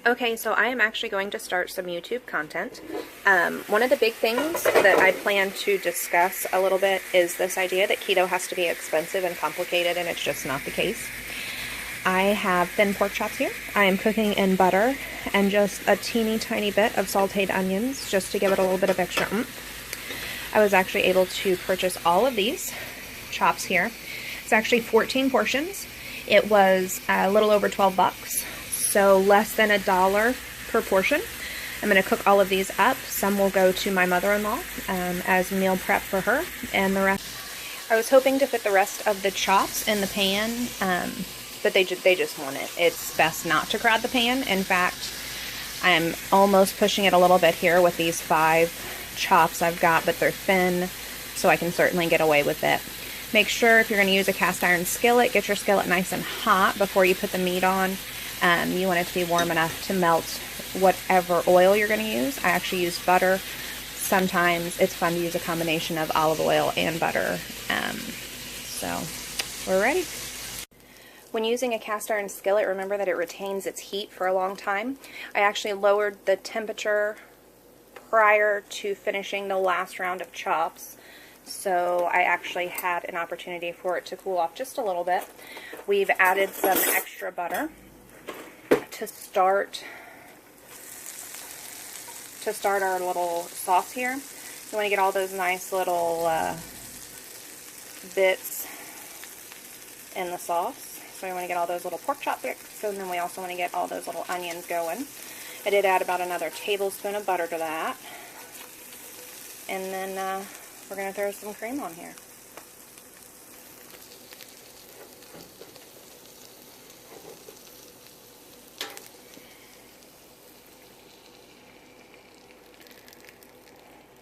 Okay, so I am actually going to start some YouTube content. One of the big things that I plan to discuss a little bit is this idea that keto has to be expensive and complicated, and it's just not the case. I have thin pork chops here. I am cooking in butter and just a teeny tiny bit of sauteed onions just to give it a little bit of extra oomph. I was actually able to purchase all of these chops here. It's actually 14 portions. It was a little over 12 bucks. So less than $1 per portion. I'm going to cook all of these up. Some will go to my mother-in-law as meal prep for her, and the rest. I was hoping to fit the rest of the chops in the pan, but they just want it. It's best not to crowd the pan. In fact, I'm almost pushing it a little bit here with these 5 chops I've got, but they're thin, so I can certainly get away with it. Make sure if you're going to use a cast iron skillet, get your skillet nice and hot before you put the meat on. You want it to be warm enough to melt whatever oil you're going to use. I actually use butter. Sometimes it's fun to use a combination of olive oil and butter. So we're ready. When using a cast iron skillet, remember that it retains its heat for a long time. I actually lowered the temperature prior to finishing the last round of chops, so I actually had an opportunity for it to cool off just a little bit. We've added some extra butter to start our little sauce here. You want to get all those nice little bits in the sauce. So you want to get all those little pork chop bits, and then we also want to get all those little onions going. I did add about another tablespoon of butter to that. And then we're going to throw some cream on here.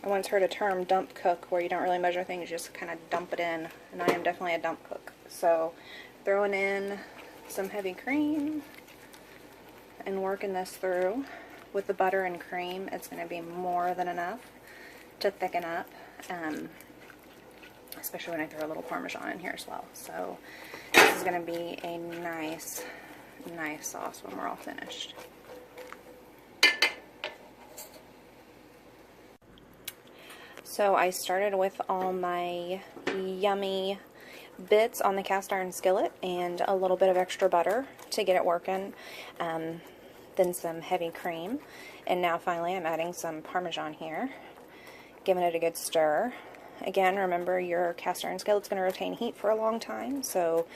I once heard a term, dump cook, where you don't really measure things, you just kind of dump it in, and I am definitely a dump cook. So throwing in some heavy cream and working this through with the butter and cream, it's going to be more than enough to thicken up, especially when I throw a little Parmesan in here as well. So this is going to be a nice sauce when we're all finished. So I started with all my yummy bits on the cast iron skillet and a little bit of extra butter to get it working, then some heavy cream, and now finally I'm adding some Parmesan here, giving it a good stir. Again, remember your cast iron skillet's going to retain heat for a long time, so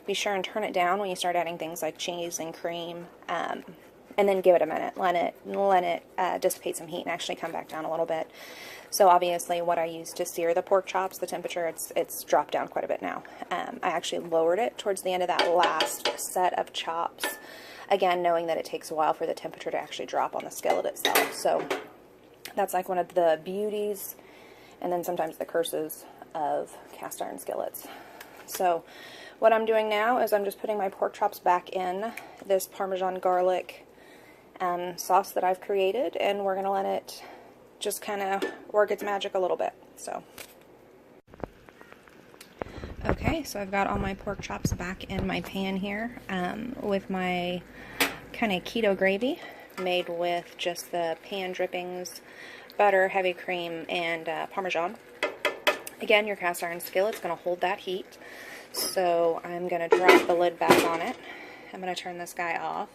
be sure and turn it down when you start adding things like cheese and cream, and then give it a minute. Let it dissipate some heat and actually come back down a little bit. So obviously what I used to sear the pork chops, the temperature, it's dropped down quite a bit now. I actually lowered it towards the end of that last set of chops. Again, knowing that it takes a while for the temperature to actually drop on the skillet itself. So that's like one of the beauties and then sometimes the curses of cast iron skillets. So what I'm doing now is I'm just putting my pork chops back in this Parmesan garlic sauce that I've created, and we're going to let it just kind of work its magic a little bit. So okay, so I've got all my pork chops back in my pan here with my kind of keto gravy made with just the pan drippings, butter, heavy cream, and Parmesan. Again, your cast iron skillet's going to hold that heat, so I'm going to drop the lid back on it. I'm going to turn this guy off,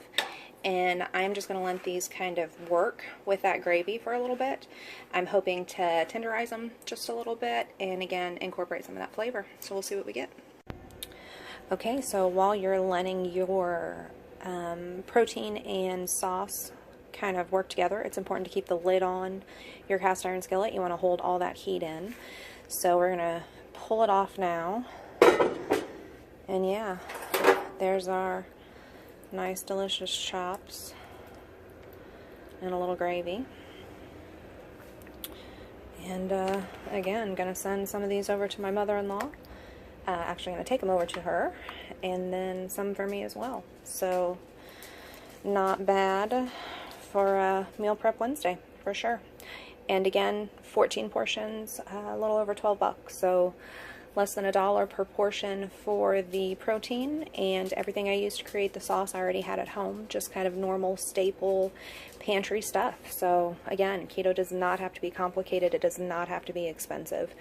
and I'm just going to let these kind of work with that gravy for a little bit. I'm hoping to tenderize them just a little bit and again incorporate some of that flavor. So we'll see what we get. Okay, so while you're letting your protein and sauce kind of work together, it's important to keep the lid on your cast iron skillet. You want to hold all that heat in. So we're going to pull it off now. And yeah, there's our nice delicious chops and a little gravy. And again, gonna send some of these over to my mother-in-law. Actually gonna take them over to her, and then some for me as well. So not bad for a meal prep Wednesday for sure. And again, 14 portions, a little over 12 bucks. So less than $1 per portion for the protein, and everything I used to create the sauce I already had at home, just kind of normal staple pantry stuff. So again, keto does not have to be complicated. It does not have to be expensive.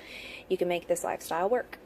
You can make this lifestyle work.